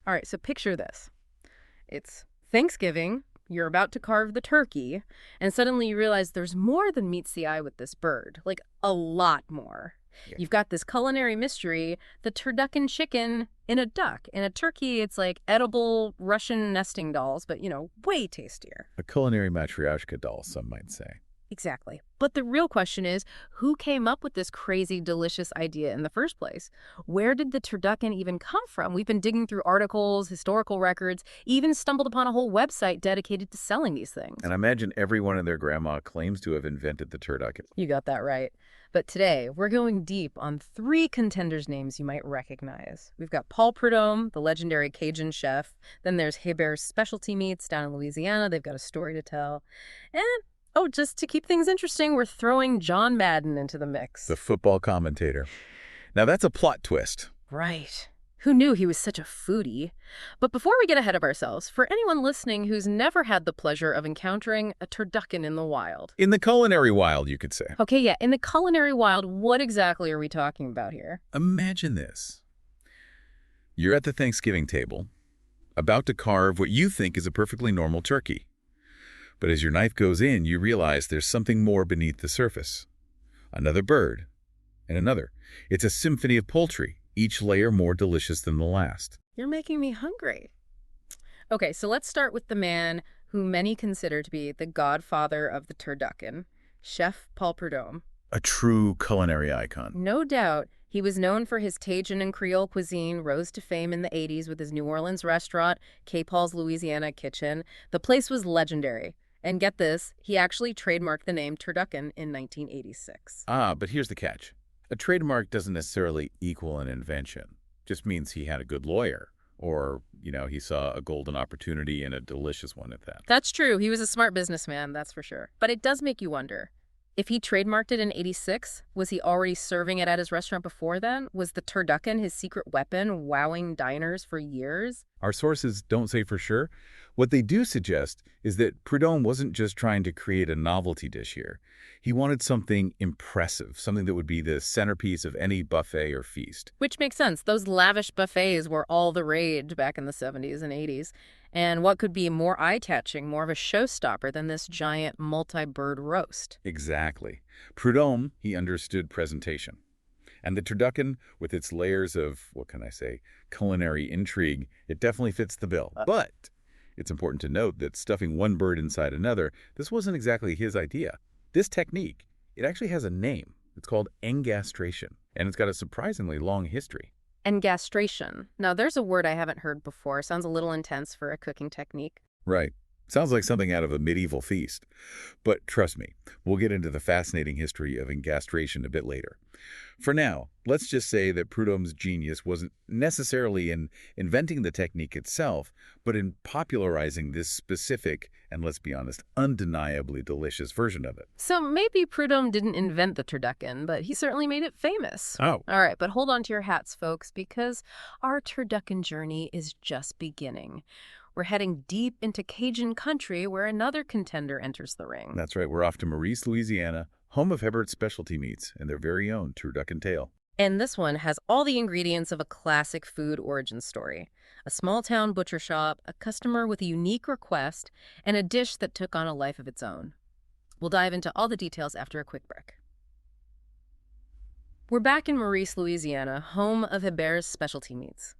All right, so picture this. It's Thanksgiving, you're about to carve the turkey, and suddenly you realize there's more than meets the eye with this bird. Like, a lot more. Yeah. You've got this culinary mystery, the turducken chicken in a duck. In a turkey, it's like edible Russian nesting dolls, but, way tastier. A culinary matryoshka doll, some might say. Exactly. But the real question is, who came up with this crazy, delicious idea in the first place? Where did the turducken even come from? We've been digging through articles, historical records, even stumbled upon a whole website dedicated to selling these things. And I imagine everyone and their grandma claims to have invented the turducken. You got that right. But today, we're going deep on 3 contenders' names you might recognize. We've got Paul Prudhomme, the legendary Cajun chef. Then there's Hebert's specialty meats down in Louisiana. They've got a story to tell. And just to keep things interesting, we're throwing John Madden into the mix. The football commentator. Now that's a plot twist. Right. Who knew he was such a foodie? But before we get ahead of ourselves, for anyone listening who's never had the pleasure of encountering a turducken in the wild. In the culinary wild, you could say. Okay, yeah, in the culinary wild, what exactly are we talking about here? Imagine this. You're at the Thanksgiving table, about to carve what you think is a perfectly normal turkey. But as your knife goes in, you realize there's something more beneath the surface. Another bird, and another. It's a symphony of poultry, each layer more delicious than the last. You're making me hungry. Okay, so let's start with the man who many consider to be the godfather of the turducken, Chef Paul Prudhomme. A true culinary icon. No doubt. He was known for his Cajun and Creole cuisine, rose to fame in the 80s with his New Orleans restaurant, K. Paul's Louisiana Kitchen. The place was legendary. And get this, he actually trademarked the name turducken in 1986. But here's the catch. A trademark doesn't necessarily equal an invention. Just means he had a good lawyer. Or, he saw a golden opportunity and a delicious one at that. That's true. He was a smart businessman, that's for sure. But it does make you wonder. If he trademarked it in 86, was he already serving it at his restaurant before then? Was the turducken his secret weapon, wowing diners for years? Our sources don't say for sure. What they do suggest is that Prudhomme wasn't just trying to create a novelty dish here. He wanted something impressive, something that would be the centerpiece of any buffet or feast. Which makes sense. Those lavish buffets were all the rage back in the 70s and 80s. And what could be more eye-catching, more of a showstopper than this giant multi-bird roast? Exactly. Prudhomme, he understood presentation. And the turducken, with its layers of, culinary intrigue, it definitely fits the bill. But it's important to note that stuffing one bird inside another, this wasn't exactly his idea. This technique, it actually has a name. It's called engastration, and it's got a surprisingly long history. Engastration. Now, there's a word I haven't heard before. Sounds a little intense for a cooking technique. Right. Sounds like something out of a medieval feast. But trust me, we'll get into the fascinating history of engastration a bit later. For now, let's just say that Prudhomme's genius wasn't necessarily in inventing the technique itself, but in popularizing this specific, and let's be honest, undeniably delicious version of it. So maybe Prudhomme didn't invent the turducken, but he certainly made it famous. Oh. All right, but hold on to your hats, folks, because our turducken journey is just beginning. We're heading deep into Cajun country where another contender enters the ring. That's right. We're off to Maurice, Louisiana, home of Hebert's specialty meats and their very own turducken tail. And this one has all the ingredients of a classic food origin story. A small-town butcher shop, a customer with a unique request, and a dish that took on a life of its own. We'll dive into all the details after a quick break. We're back in Maurice, Louisiana, home of Hebert's specialty meats.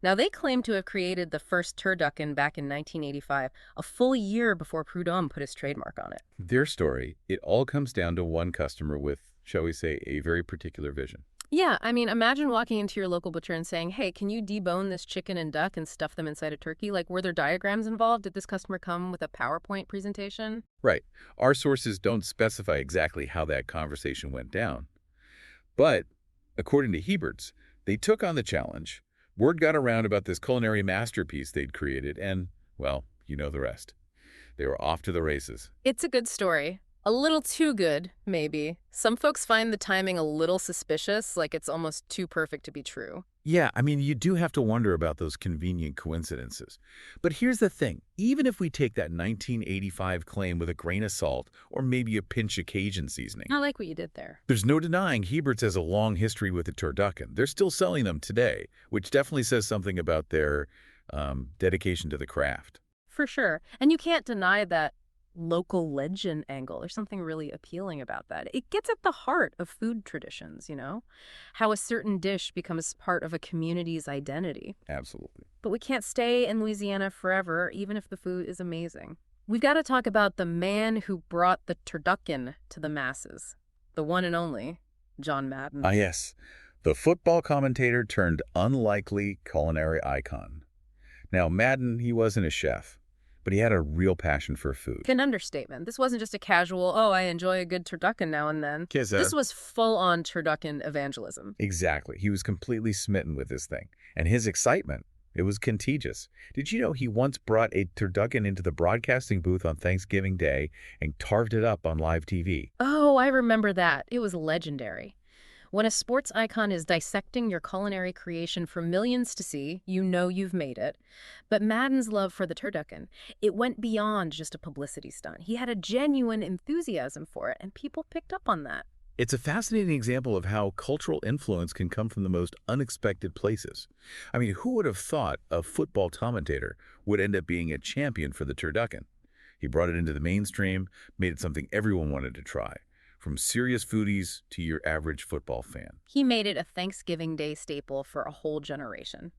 Now, they claim to have created the first turducken back in 1985, a full year before Prudhomme put his trademark on it. Their story, it all comes down to one customer with, shall we say, a very particular vision. Yeah, imagine walking into your local butcher and saying, hey, can you debone this chicken and duck and stuff them inside a turkey? Like, were there diagrams involved? Did this customer come with a PowerPoint presentation? Right. Our sources don't specify exactly how that conversation went down. But, according to Hebert's, they took on the challenge. Word got around about this culinary masterpiece they'd created, and, well, you know the rest. They were off to the races. It's a good story. A little too good, maybe. Some folks find the timing a little suspicious, like it's almost too perfect to be true. Yeah, you do have to wonder about those convenient coincidences. But here's the thing. Even if we take that 1985 claim with a grain of salt, or maybe a pinch of Cajun seasoning, I like what you did there. there's no denying Hebert's has a long history with the turducken. They're still selling them today, which definitely says something about their dedication to the craft. For sure. And you can't deny that local legend angle. There's something really appealing about that. It gets at the heart of food traditions, how a certain dish becomes part of a community's identity. Absolutely. But we can't stay in Louisiana forever, even if the food is amazing. We've got to talk about the man who brought the turducken to the masses, the one and only John Madden. Ah, yes. The football commentator turned unlikely culinary icon. Now, Madden, he wasn't a chef, but he had a real passion for food. An understatement. This wasn't just a casual, oh, I enjoy a good turducken now and then. This was full-on turducken evangelism. Exactly. He was completely smitten with this thing. And his excitement, it was contagious. Did you know he once brought a turducken into the broadcasting booth on Thanksgiving Day and carved it up on live TV? Oh, I remember that. It was legendary. When a sports icon is dissecting your culinary creation for millions to see, you know you've made it. But Madden's love for the turducken, it went beyond just a publicity stunt. He had a genuine enthusiasm for it, and people picked up on that. It's a fascinating example of how cultural influence can come from the most unexpected places. I mean, who would have thought a football commentator would end up being a champion for the turducken? He brought it into the mainstream, made it something everyone wanted to try, from serious foodies to your average football fan. He made it a Thanksgiving Day staple for a whole generation.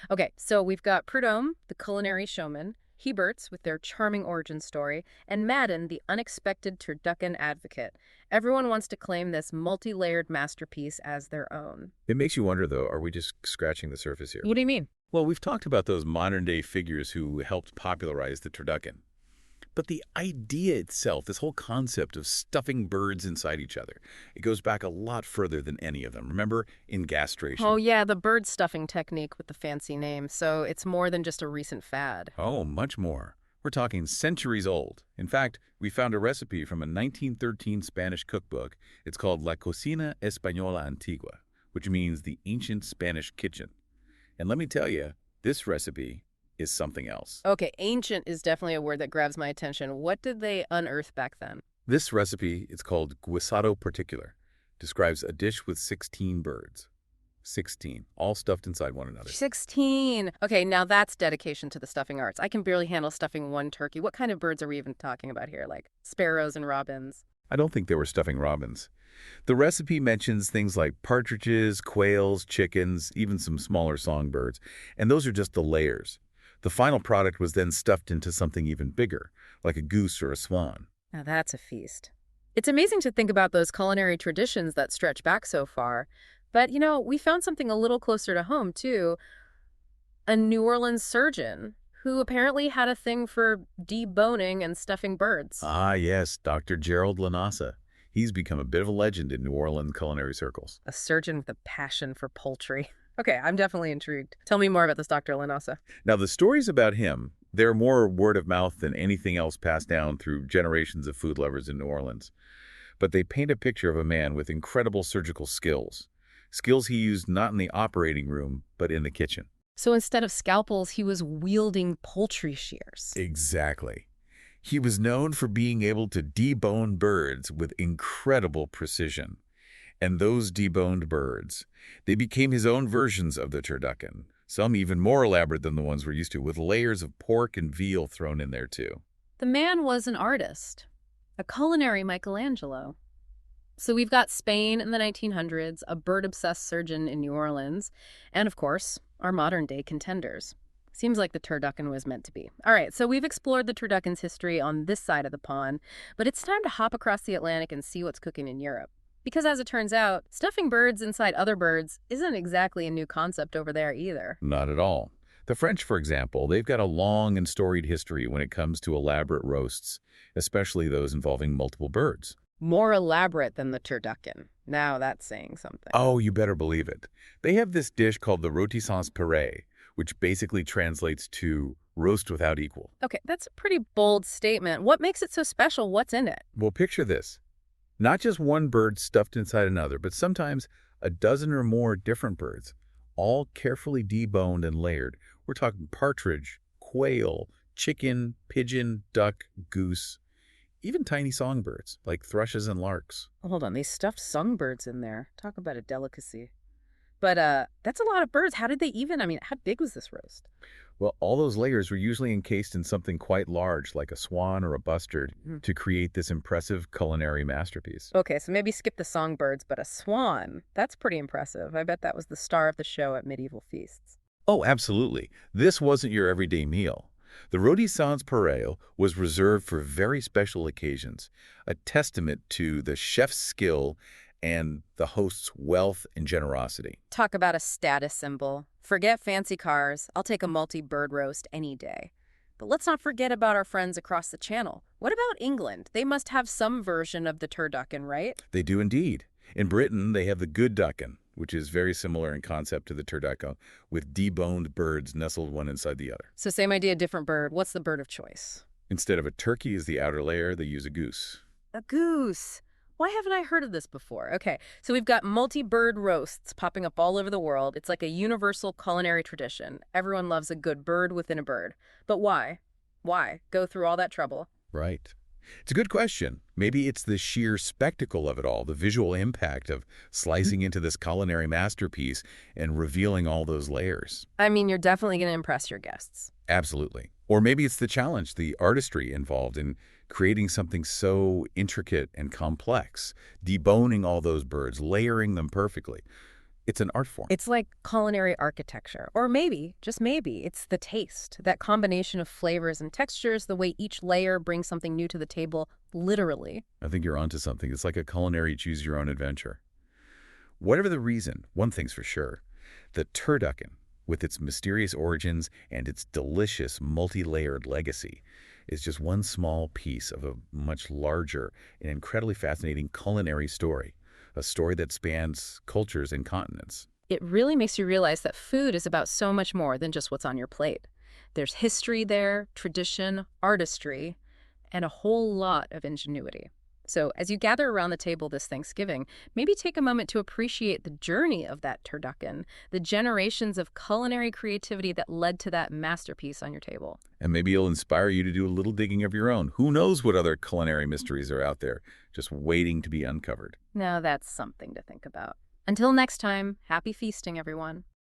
Okay, so we've got Prudhomme, the culinary showman, Hebert's with their charming origin story, and Madden, the unexpected turducken advocate. Everyone wants to claim this multi-layered masterpiece as their own. It makes you wonder, though, are we just scratching the surface here? What do you mean? Well, we've talked about those modern-day figures who helped popularize the turducken. But the idea itself, this whole concept of stuffing birds inside each other, it goes back a lot further than any of them. Remember engastration? Oh, yeah, the bird stuffing technique with the fancy name. So it's more than just a recent fad. Oh, much more. We're talking centuries old. In fact, we found a recipe from a 1913 Spanish cookbook. It's called La Cocina Española Antigua, which means the ancient Spanish kitchen. And let me tell you, this recipe is something else. Okay, ancient is definitely a word that grabs my attention. What did they unearth back then? This recipe is called guisado particular. Describes a dish with 16 birds. 16, all stuffed inside one another. 16. Okay, now that's dedication to the stuffing arts. I can barely handle stuffing one turkey. What kind of birds are we even talking about here? Like sparrows and robins? I don't think they were stuffing robins. The recipe mentions things like partridges, quails, chickens, even some smaller songbirds. And those are just the layers. The final product was then stuffed into something even bigger, like a goose or a swan. Now that's a feast. It's amazing to think about those culinary traditions that stretch back so far. But, we found something a little closer to home, too. A New Orleans surgeon who apparently had a thing for deboning and stuffing birds. Ah, yes, Dr. Gerald Lanasa. He's become a bit of a legend in New Orleans culinary circles. A surgeon with a passion for poultry. Okay, I'm definitely intrigued. Tell me more about this Dr. Lanasa. Now, the stories about him, they're more word of mouth than anything else passed down through generations of food lovers in New Orleans. But they paint a picture of a man with incredible surgical skills. Skills he used not in the operating room, but in the kitchen. So instead of scalpels, he was wielding poultry shears. Exactly. He was known for being able to debone birds with incredible precision. And those deboned birds, they became his own versions of the turducken, some even more elaborate than the ones we're used to, with layers of pork and veal thrown in there too. The man was an artist, a culinary Michelangelo. So we've got Spain in the 1900s, a bird-obsessed surgeon in New Orleans, and of course, our modern-day contenders. Seems like the turducken was meant to be. All right, so we've explored the turducken's history on this side of the pond, but it's time to hop across the Atlantic and see what's cooking in Europe. Because as it turns out, stuffing birds inside other birds isn't exactly a new concept over there either. Not at all. The French, for example, they've got a long and storied history when it comes to elaborate roasts, especially those involving multiple birds. More elaborate than the turducken. Now that's saying something. Oh, you better believe it. They have this dish called the rôti sans purée, which basically translates to roast without equal. Okay, that's a pretty bold statement. What makes it so special? What's in it? Well, picture this. Not just one bird stuffed inside another, but sometimes a dozen or more different birds, all carefully deboned and layered. We're talking partridge, quail, chicken, pigeon, duck, goose, even tiny songbirds like thrushes and larks. Hold on, they stuffed songbirds in there. Talk about a delicacy. But that's a lot of birds. How did they how big was this roast? Well, all those layers were usually encased in something quite large, like a swan or a bustard, Mhm. to create this impressive culinary masterpiece. Okay, so maybe skip the songbirds, but a swan. That's pretty impressive. I bet that was the star of the show at medieval feasts. Oh, absolutely. This wasn't your everyday meal. The rôti sans pareo was reserved for very special occasions, a testament to the chef's skill and the host's wealth and generosity. Talk about a status symbol. Forget fancy cars. I'll take a multi-bird roast any day. But let's not forget about our friends across the channel. What about England? They must have some version of the turducken, right? They do indeed. In Britain, they have the good ducken, which is very similar in concept to the turducken, with deboned birds nestled one inside the other. So same idea, different bird. What's the bird of choice? Instead of a turkey as the outer layer, they use a goose. A goose. Why haven't I heard of this before? Okay, so we've got multi-bird roasts popping up all over the world. It's like a universal culinary tradition. Everyone loves a good bird within a bird. But why? Why go through all that trouble? Right. It's a good question. Maybe it's the sheer spectacle of it all, the visual impact of slicing into this culinary masterpiece and revealing all those layers. I mean, you're definitely going to impress your guests. Absolutely. Or maybe it's the challenge, the artistry involved in creating something so intricate and complex, deboning all those birds, layering them perfectly. It's an art form. It's like culinary architecture. Or maybe, just maybe, it's the taste. That combination of flavors and textures, the way each layer brings something new to the table, literally. I think you're onto something. It's like a culinary choose-your-own-adventure. Whatever the reason, one thing's for sure. The turducken, with its mysterious origins and its delicious multi-layered legacy, is just one small piece of a much larger and incredibly fascinating culinary story, a story that spans cultures and continents. It really makes you realize that food is about so much more than just what's on your plate. There's history there, tradition, artistry, and a whole lot of ingenuity. So as you gather around the table this Thanksgiving, maybe take a moment to appreciate the journey of that turducken, the generations of culinary creativity that led to that masterpiece on your table. And maybe it'll inspire you to do a little digging of your own. Who knows what other culinary mysteries are out there, just waiting to be uncovered. Now that's something to think about. Until next time, happy feasting, everyone.